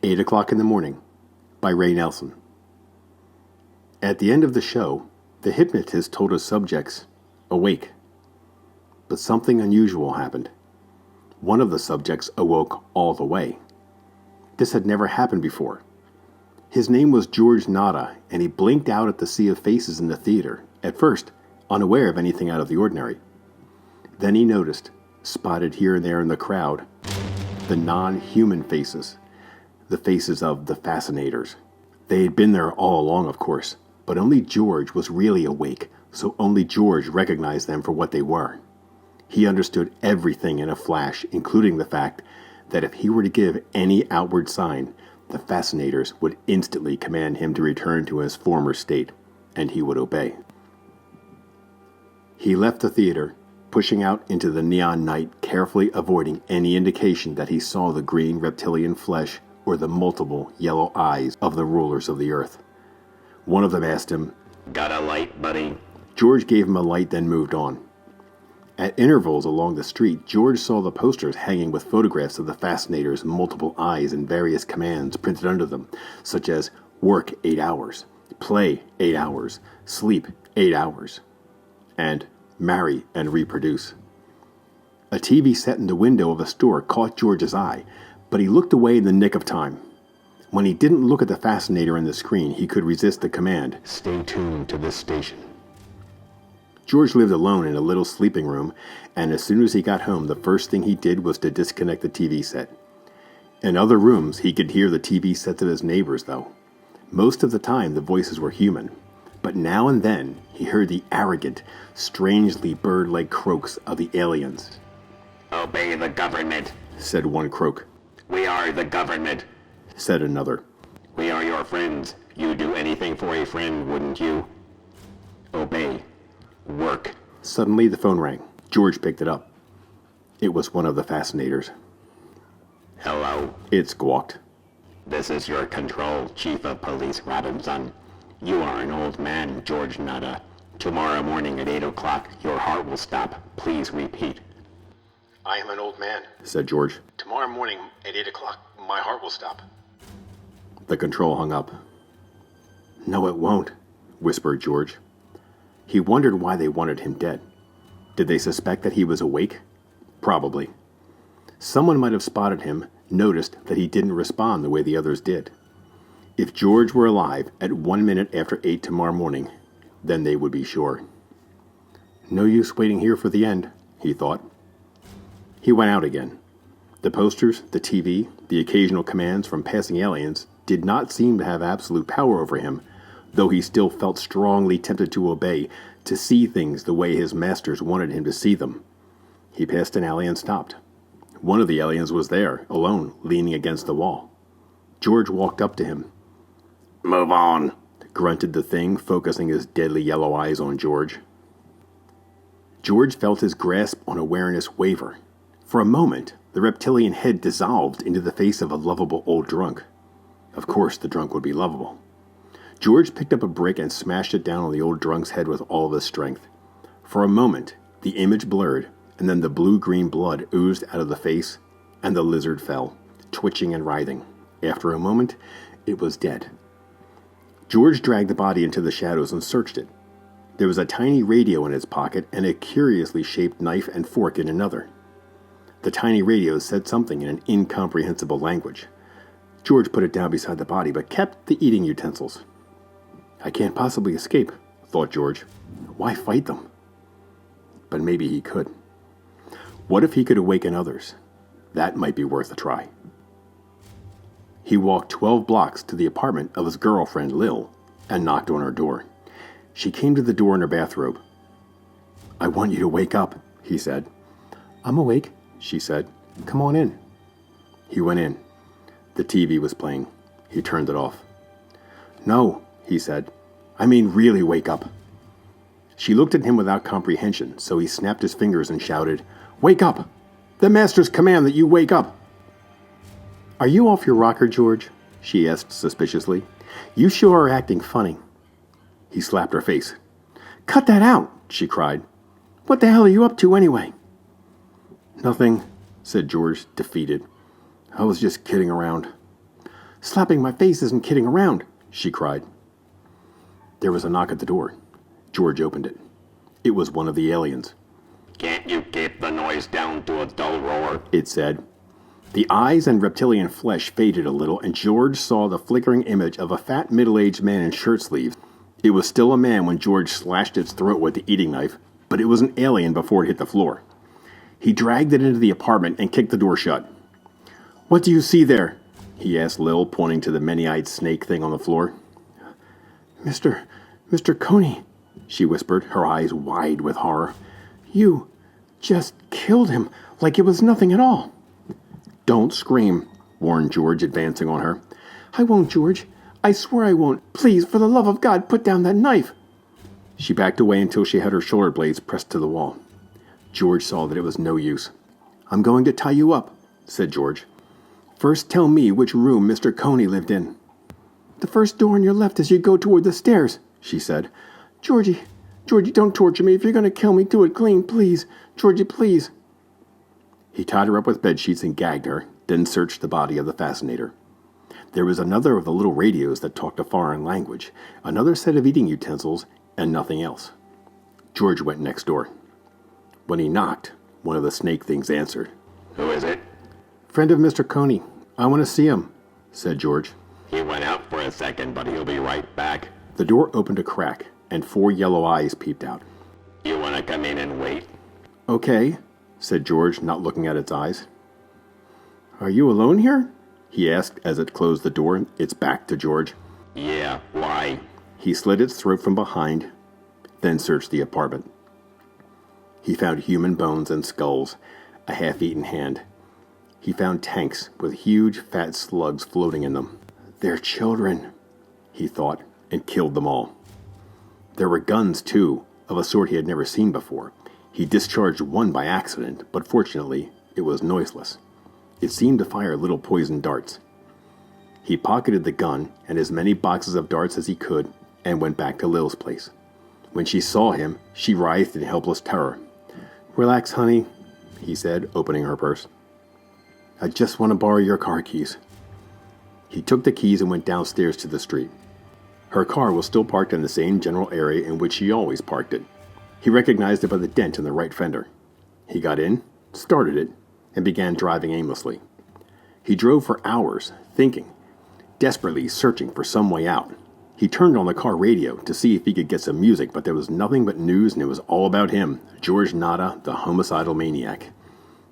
8 o'clock in the morning by Ray Nelson. At the end of the show, the hypnotist told his subjects, "Awake." But something unusual happened. One of the subjects awoke all the way. This had never happened before. His name was George Nada, and he blinked out at the sea of faces in the theater, at first unaware of anything out of the ordinary. Then he noticed, spotted here and there in the crowd, the non-human faces, the faces of the fascinators. They had been there all along, of course, but only George was really awake, so only George recognized them for what they were. He understood everything in a flash, including the fact that if he were to give any outward sign, the fascinators would instantly command him to return to his former state, and he would obey. He left the theater, pushing out into the neon night, carefully avoiding any indication that he saw the green reptilian flesh or the multiple yellow eyes of the rulers of the earth. One of them asked him, "Got a light, buddy?" George gave him a light, then moved on. At intervals along the street, George saw the posters hanging with photographs of the fascinators' multiple eyes and various commands printed under them, such as work 8 hours, play 8 hours, sleep 8 hours, and marry and reproduce. A TV set in the window of a store caught George's eye, but he looked away in the nick of time. When he didn't look at the fascinator on the screen, he could resist the command, "Stay tuned to this station." George lived alone in a little sleeping room, and as soon as he got home, the first thing he did was to disconnect the TV set. In other rooms, he could hear the TV sets of his neighbors, though. Most of the time, the voices were human, but now and then, he heard the arrogant, strangely bird-like croaks of the aliens. "Obey the government," said one croak. "We are the government," said another. "We are your friends. You'd do anything for a friend, wouldn't you? Obey. Work." Suddenly the phone rang. George picked it up. It was one of the fascinators. "Hello," it squawked. "This is your control, Chief of Police Robinson. You are an old man, George Nada. Tomorrow morning at 8 o'clock, your heart will stop. Please repeat." "I am an old man," said George. "Tomorrow morning at 8 o'clock, my heart will stop." The control hung up. "No, it won't," whispered George. He wondered why they wanted him dead. Did they suspect that he was awake? Probably. Someone might have spotted him, noticed that he didn't respond the way the others did. If George were alive at 1 minute after 8 tomorrow morning, then they would be sure. No use waiting here for the end, he thought. He went out again. The posters, the TV, the occasional commands from passing aliens did not seem to have absolute power over him, though he still felt strongly tempted to obey, to see things the way his masters wanted him to see them. He passed an alley and stopped. One of the aliens was there, alone, leaning against the wall. George walked up to him. "Move on," grunted the thing, focusing his deadly yellow eyes on George. George felt his grasp on awareness waver. For a moment, the reptilian head dissolved into the face of a lovable old drunk. Of course, the drunk would be lovable. George picked up a brick and smashed it down on the old drunk's head with all of his strength. For a moment, the image blurred, and then the blue-green blood oozed out of the face, and the lizard fell, twitching and writhing. After a moment, it was dead. George dragged the body into the shadows and searched it. There was a tiny radio in his pocket and a curiously shaped knife and fork in another. The tiny radio said something in an incomprehensible language. George put it down beside the body, but kept the eating utensils. "I can't possibly escape," thought George. "Why fight them?" But maybe he could. What if he could awaken others? That might be worth a try. He walked 12 blocks to the apartment of his girlfriend, Lil, and knocked on her door. She came to the door in her bathrobe. "I want you to wake up," he said. "I'm awake," she said. "Come on in." He went in. The TV was playing. He turned it off. "No," he said. "I mean really wake up." She looked at him without comprehension, so he snapped his fingers and shouted, "Wake up! The master's command that you wake up!" "Are you off your rocker, George?" she asked suspiciously. "You sure are acting funny." He slapped her face. "Cut that out!" she cried. "What the hell are you up to anyway?" "Nothing," said George, defeated. "I was just kidding around." Slapping my face isn't kidding around, she cried. There was a knock at the door. George opened it. It was one of the aliens. Can't you keep the noise down to a dull roar? It said. The eyes and reptilian flesh faded a little, and George saw the flickering image of a fat middle-aged man in shirt sleeves. It was still a man when George slashed its throat with the eating knife, but it was an alien before it hit the floor. He dragged it into the apartment and kicked the door shut. What do you see there? He asked Lil, pointing to the many-eyed snake thing on the floor. Mr. Coney, she whispered, her eyes wide with horror. You just killed him like it was nothing at all. Don't scream, warned George, advancing on her. I won't, George. I swear I won't. Please, for the love of God, put down that knife. She backed away until she had her shoulder blades pressed to the wall. George saw that it was no use. I'm going to tie you up, said George. First tell me which room Mr. Coney lived in. The first door on your left as you go toward the stairs, she said. Georgie, don't torture me. If you're going to kill me, do it clean, please. Georgie, please. He tied her up with bedsheets and gagged her, then searched the body of the fascinator. There was another of the little radios that talked a foreign language, another set of eating utensils, and nothing else. George went next door. When he knocked, one of the snake things answered. Who is it? Friend of Mr. Coney. I want to see him, said George. He went out for a second, but he'll be right back. The door opened a crack, and 4 yellow eyes peeped out. You want to come in and wait? Okay, said George, not looking at its eyes. Are you alone here? He asked as it closed the door, its back to George. Yeah, why? He slit its throat from behind, then searched the apartment. He found human bones and skulls, a half-eaten hand. He found tanks with huge, fat slugs floating in them. They're children, he thought, and killed them all. There were guns, too, of a sort he had never seen before. He discharged one by accident, but fortunately, it was noiseless. It seemed to fire little poison darts. He pocketed the gun and as many boxes of darts as he could and went back to Lil's place. When she saw him, she writhed in helpless terror. Relax, honey, he said, opening her purse. I just want to borrow your car keys. He took the keys and went downstairs to the street. Her car was still parked in the same general area in which she always parked it. He recognized it by the dent in the right fender. He got in, started it, and began driving aimlessly. He drove for hours, thinking, desperately searching for some way out. He turned on the car radio to see if he could get some music, but there was nothing but news, and it was all about him, George Nada, the homicidal maniac.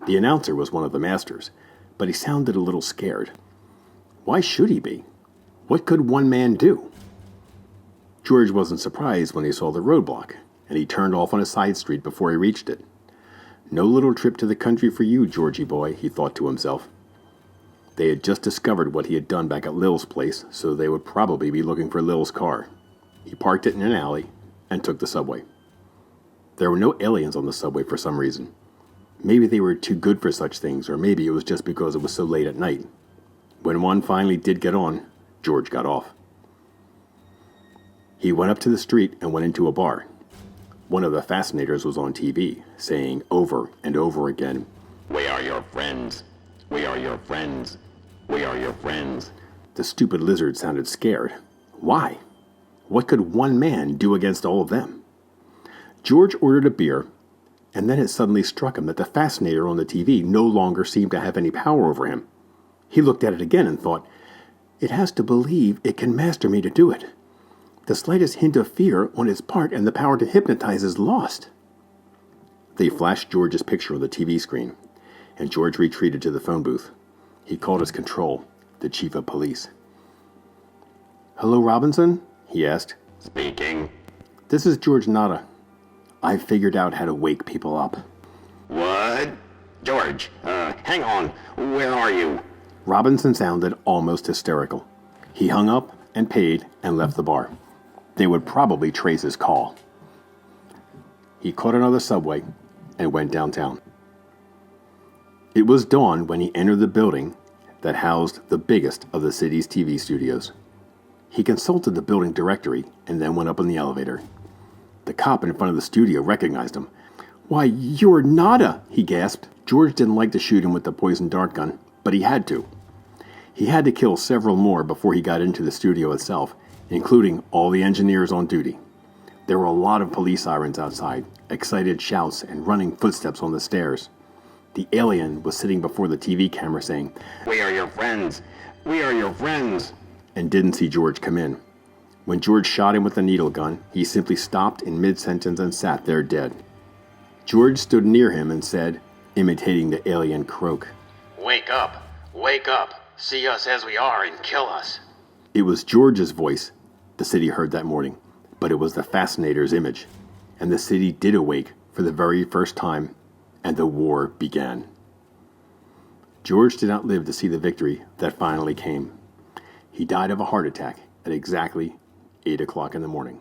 The announcer was one of the masters, but he sounded a little scared. Why should he be? What could one man do? George wasn't surprised when he saw the roadblock, and he turned off on a side street before he reached it. No little trip to the country for you, Georgie boy, he thought to himself. They had just discovered what he had done back at Lil's place, so they would probably be looking for Lil's car. He parked it in an alley and took the subway. There were no aliens on the subway for some reason. Maybe they were too good for such things, or maybe it was just because it was so late at night. When one finally did get on, George got off. He went up to the street and went into a bar. One of the fascinators was on TV, saying over and over again, We are your friends. We are your friends. We are your friends. The stupid lizard sounded scared. Why? What could one man do against all of them? George ordered a beer, and then it suddenly struck him that the fascinator on the TV no longer seemed to have any power over him. He looked at it again and thought, it has to believe it can master me to do it. The slightest hint of fear on its part and the power to hypnotize is lost. They flashed George's picture on the TV screen, and George retreated to the phone booth. He called his control, the chief of police. Hello, Robinson? He asked. Speaking. This is George Nada. I've figured out how to wake people up. What? George, hang on. Where are you? Robinson sounded almost hysterical. He hung up and paid and left the bar. They would probably trace his call. He caught another subway and went downtown. It was dawn when he entered the building that housed the biggest of the city's TV studios. He consulted the building directory and then went up in the elevator. The cop in front of the studio recognized him. Why, you're Nada, he gasped. George didn't like to shoot him with the poison dart gun, but he had to. He had to kill several more before he got into the studio itself, including all the engineers on duty. There were a lot of police sirens outside, excited shouts, and running footsteps on the stairs. The alien was sitting before the TV camera saying, We are your friends. We are your friends. and didn't see George come in. When George shot him with the needle gun, he simply stopped in mid-sentence and sat there dead. George stood near him and said, imitating the alien croak, Wake up! Wake up! See us as we are and kill us! It was George's voice the city heard that morning, but it was the Fascinator's image, and the city did awake for the very first time, and the war began. George did not live to see the victory that finally came. He died of a heart attack at exactly 8 o'clock in the morning.